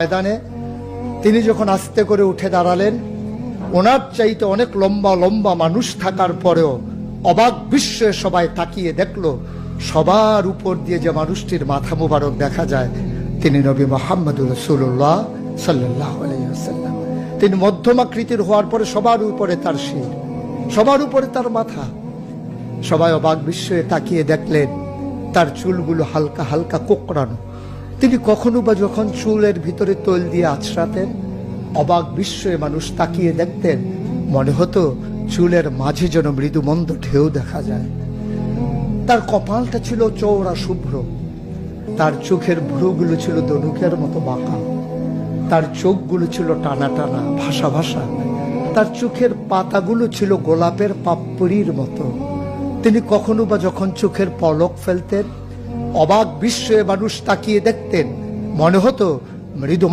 ময়দানে তিনি যখন আস্তে করে উঠে দাঁড়ালেন, ওনার চাইতে অনেক লম্বা লম্বা মানুষ থাকার পরেও অবাক বিস্ময়ে সবাই তাকিয়ে দেখলো সবার উপর দিয়ে যে মানুষটির মাথা মুবারক দেখা যায় তিনি নবী মুহাম্মদুর রাসূলুল্লাহ সাল্লাল্লাহু আলাইহি ওয়াসাল্লাম। তিনি মধ্যমাকৃতির হওয়ার পরে সবার উপরে তার শির, সবার উপরে তার মাথা। সবাই অবাক বিস্ময়ে তাকিয়ে দেখলেন তার চুলগুলো হালকা হালকা কোঁকড়ানো। তিনি কখনো বা যখন চুলের ভিতরে তৈল দিয়ে আছড়াতেন, অবাক বিস্ময়ে মানুষ তাকিয়ে দেখতেন, মনে হতো চুলের মাঝে যেন মৃদু মন্দ ঢেউ দেখা যায়। তার কপালটা ছিল চওড়া শুভ্র, তার চোখের ভ্রুগুলো ছিল ধনুকের মতো বাঁকা, তার চোখগুলো ছিল টানা টানা ভাসা ভাসা, তার চোখের পাতাগুলো ছিল গোলাপের পাপড়ির মতো। তিনি কখনো বা যখন চোখের পলক ফেলতেন, অবাক বিস্ময়ে মানুষ তাকিয়ে দেখতেন, মনে হতো মৃদু